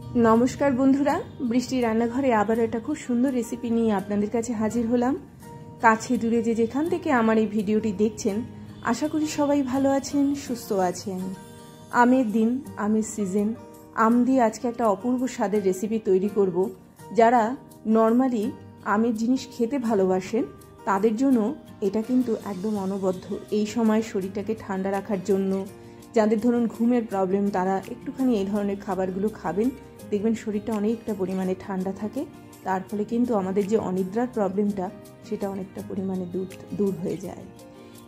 नमस्कार बंधुरा बृष्टि रान्नाघरे आबार एक खूब सुंदर रेसिपि निये आपनादेर काछे हाजिर हलाम। काछे दूरे जे जेखान थेके आमार एई भिडियोटी देखछेन आशा करी सबाई भालो आछेन सुस्थ आछेन। आमेर दिन आमेर सीजन आम दिये आजके एकटा अपूर्व स्वादेर रेसिपि तैरी करब। जारा नर्माली आमेर जिनिस खेते भालोबासेन तादेर जोन्नो एटा किन्तु एकदम अनबद्ध। एई समय शरीरटाके ठांडा राखार जोन्नो যাদের ধরুন ঘুমের প্রবলেম তারা একটুখানি এই ধরনের খাবারগুলো খাবেন, দেখবেন শরীরটা অনেকটা পরিমাণে ঠান্ডা থাকে। তার ফলে কিন্তু আমাদের যে অনিদ্রার প্রবলেমটা সেটা অনেকটা পরিমাণে দূর হয়ে যায়।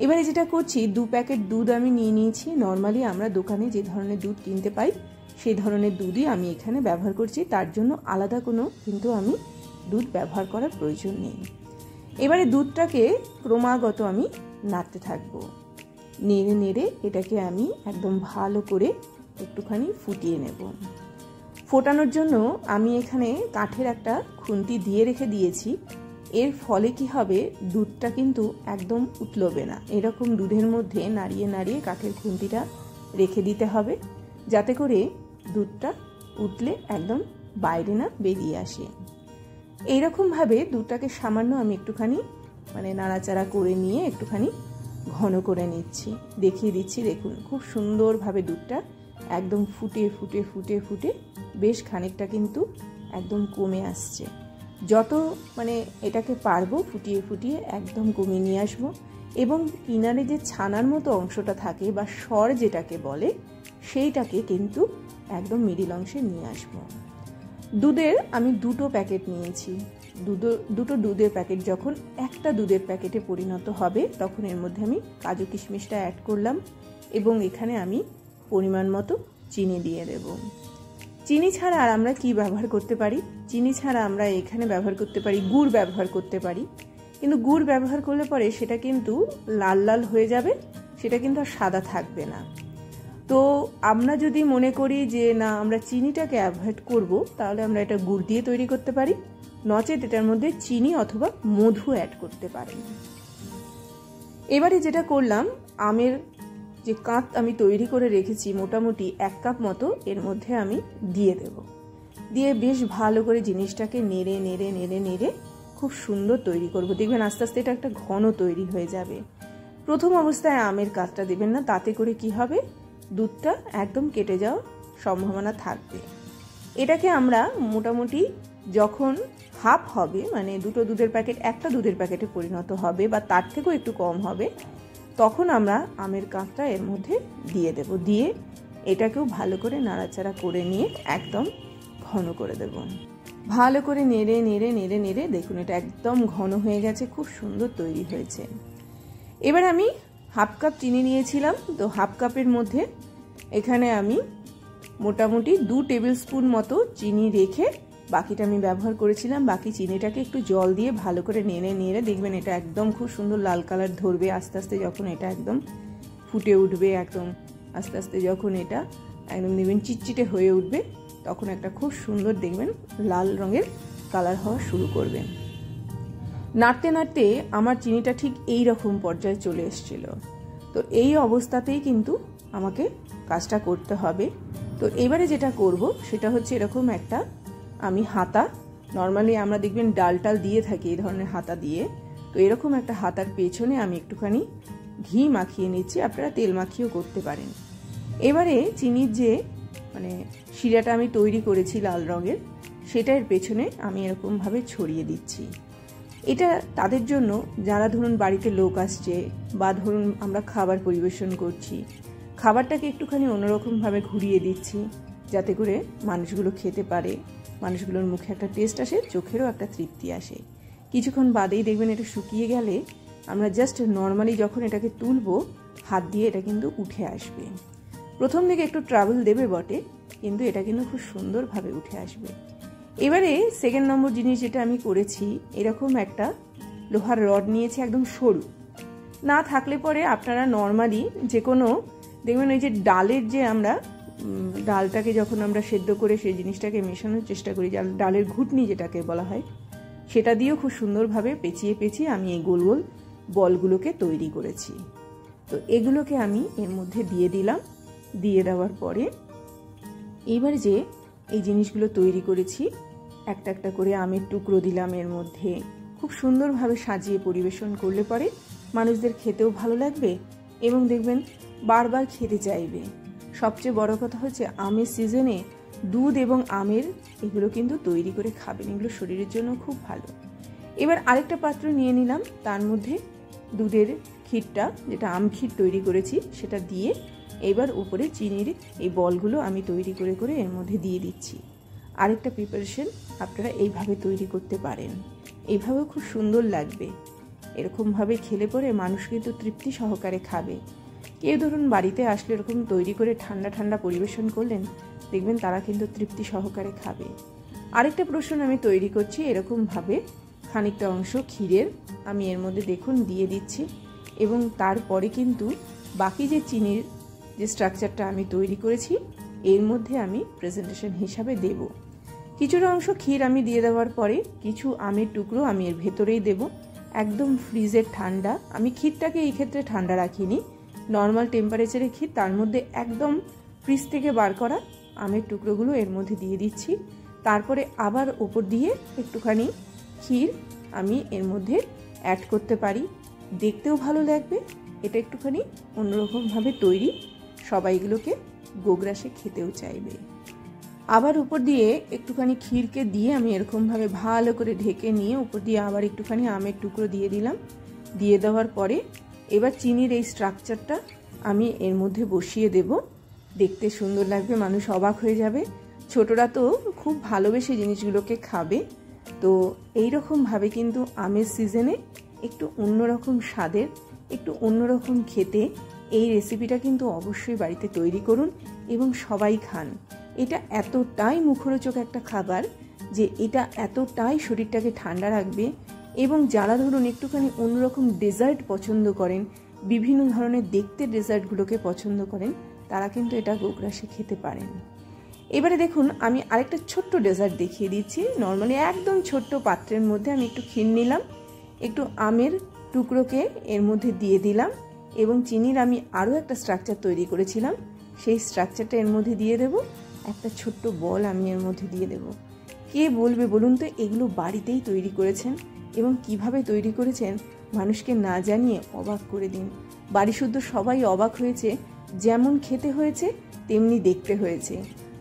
এবারে যেটা করছি 2 প্যাকেট দুধ আমি নিয়ে নিয়েছি। নর্মালি আমরা দোকানে যে ধরনের দুধ কিনতে পাই সেই ধরনের দুধই আমি এখানে ব্যবহার করছি, তার জন্য আলাদা কোনো কিন্তু আমি দুধ ব্যবহার করার প্রয়োজন নেই। এবারে দুধটাকে ক্রমাগত আমি নাড়তে থাকবো। নেড়ে নেড়ে এটাকে আমি একদম ভালো করে একটুখানি ফুটিয়ে নেব। ফোটানোর জন্য আমি এখানে কাঠের একটা খুন্তি দিয়ে রেখে দিয়েছি। এর ফলে কি হবে, দুধটা কিন্তু একদম উতলবে না। এরকম দুধের মধ্যে নাড়িয়ে নাড়িয়ে কাঠের খুন্তিটা রেখে দিতে হবে, যাতে করে দুধটা উতলে একদম বাইরে না বেরিয়ে আসে। এইরকমভাবে দুধটাকে সামান্য আমি একটুখানি নাড়াচাড়া করে নিয়ে একটুখানি ঘন করে নিচ্ছি। দেখিয়ে দিচ্ছি, দেখুন খুব সুন্দরভাবে দুধটা একদম ফুটে ফুটে ফুটে ফুটে বেশ খানিকটা কিন্তু একদম কমে আসছে। যত এটাকে পারবো ফুটিয়ে ফুটিয়ে একদম কমিয়ে নিয়ে আসবো, এবং কিনারে যে ছানার মতো অংশটা থাকে বা সর যেটাকে বলে সেইটাকে কিন্তু একদম মিডিল অংশে নিয়ে আসবো। দুধের আমি 2টো প্যাকেট নিয়েছি। দুটো দুধের প্যাকেট যখন একটা দুধের প্যাকেটে পরিণত হবে তখন এর মধ্যে আমি কাজু কিশমিশটা অ্যাড করলাম, এবং এখানে আমি পরিমাণ মতো চিনি দিয়ে দেব। চিনি ছাড়া আর আমরা কি ব্যবহার করতে পারি? চিনি ছাড়া আমরা এখানে ব্যবহার করতে পারি গুড় ব্যবহার করতে পারি, কিন্তু গুড় ব্যবহার করলে পরে সেটা কিন্তু লাল লাল হয়ে যাবে, সেটা কিন্তু আর সাদা থাকবে না। তো আমরা যদি মনে করি যে না আমরা চিনিটাকে অ্যাভয়েড করব, তাহলে আমরা এটা গুড় দিয়ে তৈরি করতে পারি, নচেত এটার মধ্যে চিনি অথবা মধু অ্যাড করতে পারেন। এবারে যেটা করলাম, আমের যে কাপ আমি তৈরি করে রেখেছি মোটামুটি 1 কাপ মতো এর মধ্যে আমি দিয়ে দেব। দিয়ে বেশ ভালো করে জিনিসটাকে নেড়ে নেড়ে নেড়ে নেড়ে খুব সুন্দর তৈরি করব। দেখবেন আস্তে আস্তে এটা একটা ঘন তৈরি হয়ে যাবে। প্রথম অবস্থায় আমের কাপটা দেবেন না, তাতে করে কি হবে, দুধটা একদম কেটে যাওয়ার সম্ভাবনা থাকবে। এটাকে আমরা মোটামুটি যখন হাফ হবে, দুটো দুধের প্যাকেট একটা দুধের প্যাকেটে পরিণত হবে বা তার থেকেও একটু কম হবে, তখন আমরা আমের কাপটা এর মধ্যে দিয়ে দেব। দিয়ে এটাকেও ভালো করে নাড়াচাড়া করে নিয়ে একদম ঘন করে দেব। ভালো করে নেড়ে নেড়ে নেড়ে নেড়ে দেখুন এটা একদম ঘন হয়ে গেছে, খুব সুন্দর তৈরি হয়েছে। এবার আমি হাফ কাপ চিনি নিয়েছিলাম, তো হাফ কাপের মধ্যে এখানে আমি মোটামুটি 2 টেবিল স্পুন মতো চিনি রেখে বাকিটা আমি ব্যবহার করেছিলাম। বাকি চিনিটাকে একটু জল দিয়ে ভালো করে নেড়ে নেড়ে দেখবেন এটা একদম খুব সুন্দর লাল কালার ধরবে। আস্তে আস্তে যখন এটা একদম ফুটে উঠবে, একদম আস্তে আস্তে যখন এটা একদম দেখবেন চিটচিটে হয়ে উঠবে, তখন একটা খুব সুন্দর দেখবেন লাল রঙের কালার হওয়া শুরু করবে। নাড়তে নাড়তে আমার চিনিটা ঠিক এই রকম পর্যায়ে চলে এসেছিল। তো এই অবস্থাতেই কিন্তু আমাকে কাজটা করতে হবে। তো এবারে যেটা করব সেটা হচ্ছে এরকম একটা আমি হাতা, নর্মালি আমরা দেখবেন ডাল টাল দিয়ে থাকি এই ধরনের হাতা দিয়ে, তো এরকম একটা হাতার পেছনে আমি একটুখানি ঘি মাখিয়ে নিচ্ছি, আপনারা তেল মাখিয়েও করতে পারেন। এবারে চিনির যে শিরাটা আমি তৈরি করেছি লাল রঙের, সেটা এর পেছনে আমি এরকমভাবে ছড়িয়ে দিচ্ছি। এটা তাদের জন্য যারা ধরুন বাড়িতে লোক আসছে বা ধরুন আমরা খাবার পরিবেশন করছি, খাবারটাকে একটুখানি অন্যরকমভাবে ঘুরিয়ে দিচ্ছি যাতে করে মানুষগুলো খেতে পারে, মানুষগুলোর মুখে একটা টেস্ট আসে, চোখেরও একটা তৃপ্তি আসে। কিছুক্ষণ বাদেই দেখবেন এটা শুকিয়ে গেলে আমরা জাস্ট নর্মালি যখন এটাকে তুলবো হাত দিয়ে এটা কিন্তু উঠে আসবে। প্রথম দিকে একটু ট্রাবল দেবে বটে, কিন্তু এটা কিন্তু খুব সুন্দরভাবে উঠে আসবে। এবারে সেকেন্ড নম্বর জিনিস যেটা আমি করেছি, এরকম একটা লোহার রড নিয়েছি, একদম সরু। না থাকলে পরে আপনারা নর্মালি যে কোনো দেখবেন ওই যে ডালের যে আমরা ডালটাকে যখন আমরা সেদ্ধ করে সেই জিনিসটাকে মেশানোর চেষ্টা করি, ডালের ঘুটনি যেটাকে বলা হয়, সেটা দিয়েও খুব সুন্দরভাবে পেঁচিয়ে পেঁচিয়ে আমি এই গোল গোল বলগুলোকে তৈরি করেছি। তো এগুলোকে আমি এর মধ্যে দিয়ে দিলাম। দিয়ে দেওয়ার পরে এবার যে এই জিনিসগুলো তৈরি করেছি। একটা একটা করে আমের টুকরো দিলাম এর মধ্যে। খুব সুন্দরভাবে সাজিয়ে পরিবেশন করলে পরে মানুষদের খেতেও ভালো লাগবে এবং দেখবেন বারবার খেতে চাইবে। সবচেয়ে বড় কথা হচ্ছে আমের সিজনে দুধ এবং আমের এগুলো কিন্তু তৈরি করে খাবেন, এগুলো শরীরের জন্য খুব ভালো। এবার আরেকটা পাত্র নিয়ে নিলাম, তার মধ্যে দুধের ক্ষীরটা, যেটা আম ক্ষীর তৈরি করেছি সেটা দিয়ে এবার উপরে চিনির এই বলগুলো আমি তৈরি করে করে এর মধ্যে দিয়ে দিচ্ছি। আরেকটা প্রিপারেশন আপনারা এইভাবে তৈরি করতে পারেন, এইভাবেও খুব সুন্দর লাগবে। এরকমভাবে খেলে পরে মানুষ কিন্তু তৃপ্তি সহকারে খাবে। কেউ ধরুন বাড়িতে আসলে এরকম তৈরি করে ঠান্ডা ঠান্ডা পরিবেশন করলেন, দেখবেন তারা কিন্তু তৃপ্তি সহকারে খাবে। আরেকটা প্রশ্ন আমি তৈরি করছি এরকমভাবে খানিকটা অংশ ক্ষীরের আমি এর মধ্যে দেখুন দিয়ে দিচ্ছি এবং তারপরে কিন্তু বাকি যে চিনির যে স্ট্রাকচারটা আমি তৈরি করেছি এর মধ্যে আমি প্রেজেন্টেশন হিসাবে দেব। কিছুটা অংশ ক্ষীর আমি দিয়ে দেওয়ার পরে কিছু আমের টুকরো আমি এর ভেতরেই দেব, একদম ফ্রিজের ঠান্ডা। আমি ক্ষীরটাকে এই ক্ষেত্রে ঠান্ডা রাখিনি, নর্মাল টেম্পারেচারে ক্ষীর, তার মধ্যে একদম ফ্রিজ থেকে বার করা আমের টুকরোগুলো এর মধ্যে দিয়ে দিচ্ছি। তারপরে আবার ওপর দিয়ে একটুখানি ক্ষীর আমি এর মধ্যে অ্যাড করতে পারি, দেখতেও ভালো লাগবে। এটা একটুখানি অন্যরকমভাবে তৈরি, সবাই এগুলোকে গোগ্রাসে খেতেও চাইবে। আবার উপর দিয়ে একটুখানি ক্ষীরকে দিয়ে আমি এরকমভাবে ভালো করে ঢেকে নিয়ে উপর দিয়ে আবার একটুখানি আমের টুকরো দিয়ে দিলাম। দিয়ে দেওয়ার পরে এবার চিনির এই স্ট্রাকচারটা আমি এর মধ্যে বসিয়ে দেব, দেখতে সুন্দর লাগবে, মানুষ অবাক হয়ে যাবে। ছোটরা তো খুব ভালোবেসে জিনিসগুলোকে খাবে। তো এইরকমভাবে কিন্তু আমের সিজনে একটু অন্যরকম স্বাদের, একটু অন্যরকম খেতে এই রেসিপিটা কিন্তু অবশ্যই বাড়িতে তৈরি করুন এবং সবাই খান। এটা এতটাই মুখরোচক একটা খাবার যে এটা এতটাই শরীরটাকে ঠান্ডা রাখবে এবং যারা ধরুন একটুখানি অন্যরকম ডেজার্ট পছন্দ করেন, বিভিন্ন ধরনের দেখতে ডেজার্টগুলোকে পছন্দ করেন, তারা কিন্তু এটা গোগ্রাসে খেতে পারেন। এবারে দেখুন আমি আরেকটা ছোট্ট ডেজার্ট দেখিয়ে দিচ্ছি। নর্মালি একদম ছোট্ট পাত্রের মধ্যে আমি একটু ক্ষীর নিলাম, একটু আমের টুকরোকে এর মধ্যে দিয়ে দিলাম এবং চিনির আমি আরও একটা স্ট্রাকচার তৈরি করেছিলাম সেই স্ট্রাকচারটা এর মধ্যে দিয়ে দেব, একটা ছোট্ট বল আমি এর মধ্যে দিয়ে দেব। কে বলবে বলুন তো এগুলো বাড়িতেই তৈরি করেছেন এবং কিভাবে তৈরি করেছেন মানুষকে না জানিয়ে অবাক করে দিন। বাড়ি শুদ্ধ সবাই অবাক হয়েছে, যেমন খেতে হয়েছে তেমনি দেখতে হয়েছে।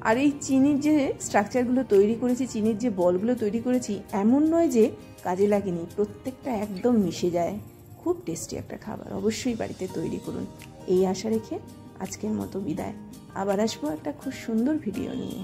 আর এই চিনির যে স্ট্রাকচারগুলো তৈরি করেছি, চিনির যে বলগুলো তৈরি করেছি, এমন নয় যে কাজে লাগেনি, প্রত্যেকটা একদম মিশে যায়। খুব টেস্টি একটা খাবার, অবশ্যই বাড়িতে তৈরি করুন। এই আশা রেখে আজকের মতো বিদায়, আবার আসবো একটা খুব সুন্দর ভিডিও নিয়ে।